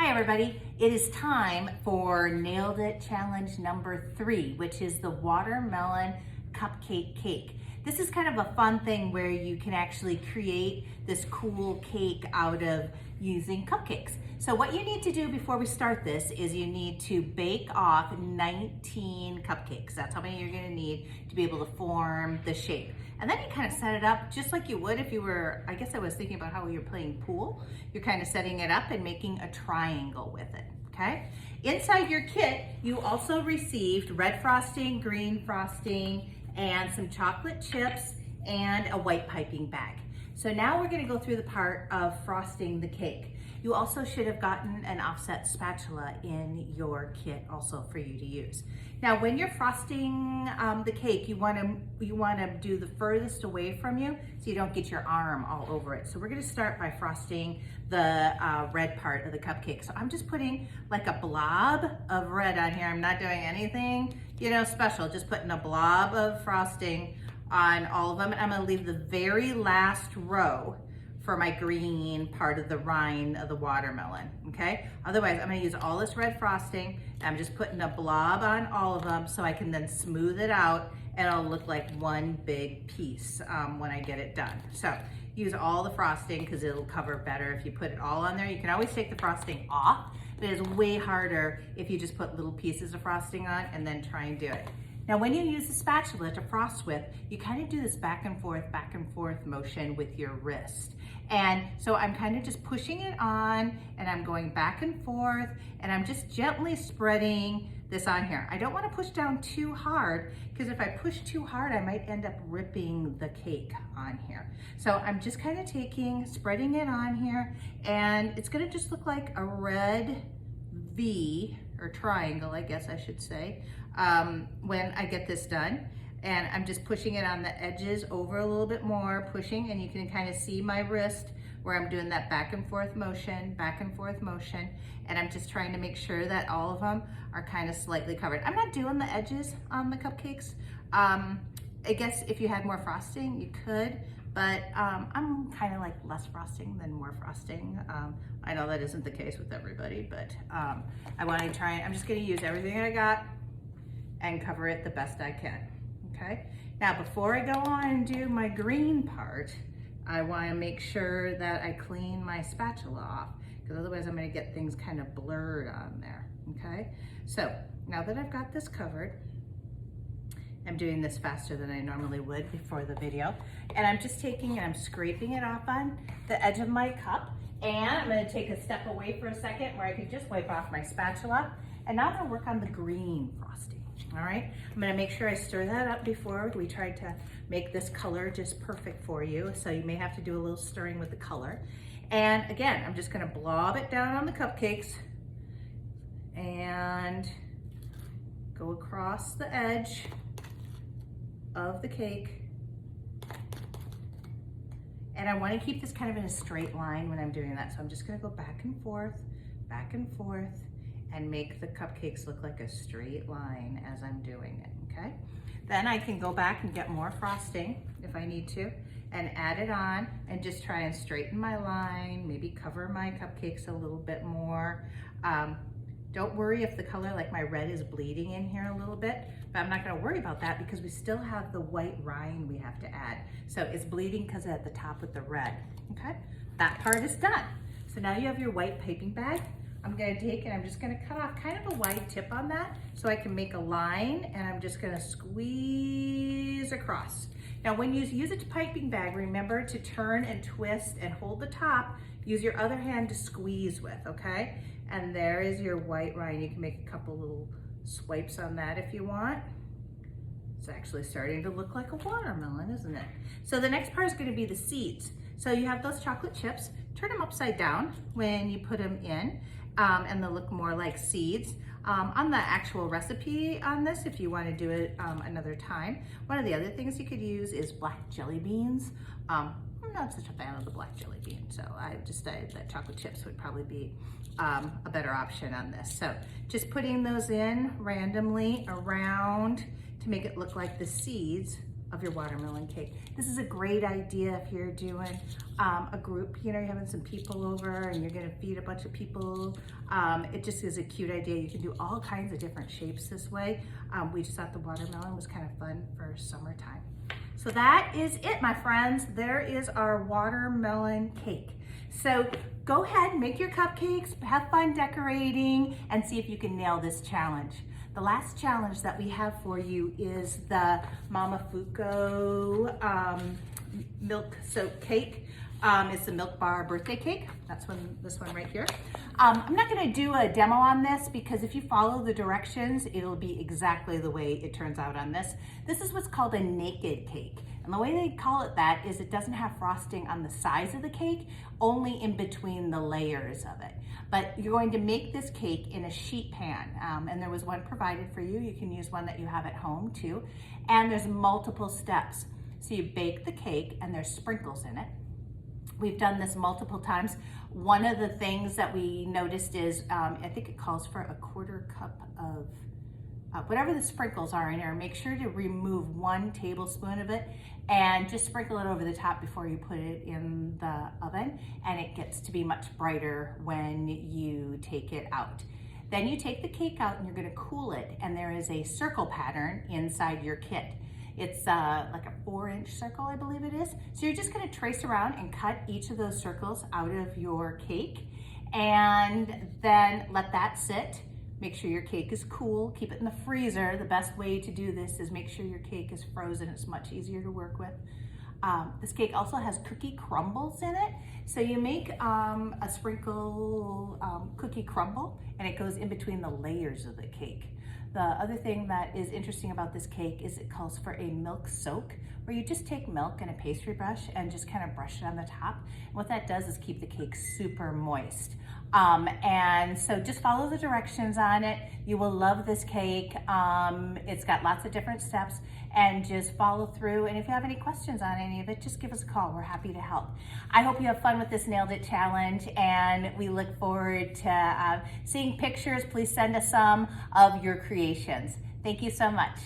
Hi everybody, it is time for Nailed It Challenge number 3, which is the watermelon cupcake cake. This is kind of a fun thing where you can actually create this cool cake out of using cupcakes. So what you need to do before we start this is you need to bake off 19 cupcakes. That's how many you're gonna need to be able to form the shape. And then you kind of set it up just like you would if you were, I guess I was thinking about how you're playing pool. You're kind of setting it up and making a triangle with it, okay? Inside your kit, you also received red frosting, green frosting, and some chocolate chips and a white piping bag. So now we're gonna go through the part of frosting the cake. You also should have gotten an offset spatula in your kit also for you to use. Now when you're frosting the cake, you wanna do the furthest away from you so you don't get your arm all over it. So we're gonna start by frosting the red part of the cupcake. So I'm just putting like a blob of red on here. I'm not doing anything, special, just putting a blob of frosting on all of them. And I'm gonna leave the very last row for my green part of the rind of the watermelon, okay? Otherwise, I'm gonna use all this red frosting, and I'm just putting a blob on all of them so I can then smooth it out and it'll look like one big piece when I get it done. So use all the frosting because it'll cover better if you put it all on there. You can always take the frosting off, but it's way harder if you just put little pieces of frosting on and then try and do it. Now, when you use the spatula to frost with, you kind of do this back and forth motion with your wrist. And so I'm kind of just pushing it on and I'm going back and forth and I'm just gently spreading this on here. I don't want to push down too hard because if I push too hard, I might end up ripping the cake on here. So I'm just kind of spreading it on here, and it's going to just look like a red V or triangle, I guess I should say, when I get this done. And I'm just pushing it on the edges over a little bit more, pushing, and you can kind of see my wrist where I'm doing that back and forth motion, and I'm just trying to make sure that all of them are kind of slightly covered. I'm not doing the edges on the cupcakes. I guess if you had more frosting, you could, but I'm kind of like less frosting than more frosting. I know that isn't the case with everybody, but I want to try, I'm just gonna use everything I got and cover it the best I can. Okay. Now, before I go on and do my green part, I want to make sure that I clean my spatula off because otherwise I'm going to get things kind of blurred on there. Okay. So now that I've got this covered, I'm doing this faster than I normally would before the video. And I'm just taking and I'm scraping it off on the edge of my cup. And I'm going to take a step away for a second where I can just wipe off my spatula. And now I'm going to work on the green frosting. All right, I'm gonna make sure I stir that up before we try to make this color just perfect for you. So you may have to do a little stirring with the color. And again, I'm just gonna blob it down on the cupcakes and go across the edge of the cake. And I wanna keep this kind of in a straight line when I'm doing that. So I'm just gonna go back and forth, and make the cupcakes look like a straight line as I'm doing it, okay? Then I can go back and get more frosting if I need to and add it on and just try and straighten my line, maybe cover my cupcakes a little bit more. Don't worry if the color, like my red, is bleeding in here a little bit, but I'm not gonna worry about that because we still have the white rind we have to add. So it's bleeding because at the top with the red, okay? That part is done. So now you have your white piping bag. I'm gonna take and I'm just gonna cut off kind of a wide tip on that so I can make a line, and I'm just gonna squeeze across. Now when you use a piping bag, remember to turn and twist and hold the top. Use your other hand to squeeze with, okay? And there is your white rind. You can make a couple little swipes on that if you want. It's actually starting to look like a watermelon, isn't it? So the next part is gonna be the seeds. So you have those chocolate chips, turn them upside down when you put them in. And they'll look more like seeds. On the actual recipe on this, if you want to do it another time, one of the other things you could use is black jelly beans. I'm not such a fan of the black jelly bean, so I decided that chocolate chips would probably be a better option on this. So just putting those in randomly around to make it look like the seeds of your watermelon cake. This is a great idea if you're doing a group, you know, you're having some people over and you're gonna feed a bunch of people. It just is a cute idea. You can do all kinds of different shapes this way. We just thought the watermelon was kind of fun for summertime. So that is it, my friends. There is our watermelon cake. So go ahead, make your cupcakes, have fun decorating, and see if you can nail this challenge. The last challenge that we have for you is the Momofuku milk soap cake. It's the Milk Bar birthday cake. That's this one right here. I'm not gonna do a demo on this because if you follow the directions, it'll be exactly the way it turns out on this. This is what's called a naked cake. And the way they call it that is it doesn't have frosting on the sides of the cake, only in between the layers of it. But you're going to make this cake in a sheet pan. And there was one provided for you. You can use one that you have at home too. And there's multiple steps. So you bake the cake and there's sprinkles in it. We've done this multiple times. One of the things that we noticed is, I think it calls for a 1/4 cup of whatever the sprinkles are in here. Make sure to remove 1 tablespoon of it and just sprinkle it over the top before you put it in the oven, and it gets to be much brighter when you take it out. Then you take the cake out and you're gonna cool it, and there is a circle pattern inside your kit. It's like a 4-inch circle, I believe it is. So you're just gonna trace around and cut each of those circles out of your cake, and then let that sit. Make sure your cake is cool, keep it in the freezer. The best way to do this is make sure your cake is frozen. It's much easier to work with. This cake also has cookie crumbles in it. So you make a sprinkle cookie crumble, and it goes in between the layers of the cake. The other thing that is interesting about this cake is it calls for a milk soak, where you just take milk and a pastry brush and just kind of brush it on the top. And what that does is keep the cake super moist. And so just follow the directions on it. You will love this cake. It's got lots of different steps, and just follow through. And if you have any questions on any of it, just give us a call. We're happy to help. I hope you have fun with this Nailed It challenge, and we look forward to seeing pictures. Please send us some of your creations. Thank you so much.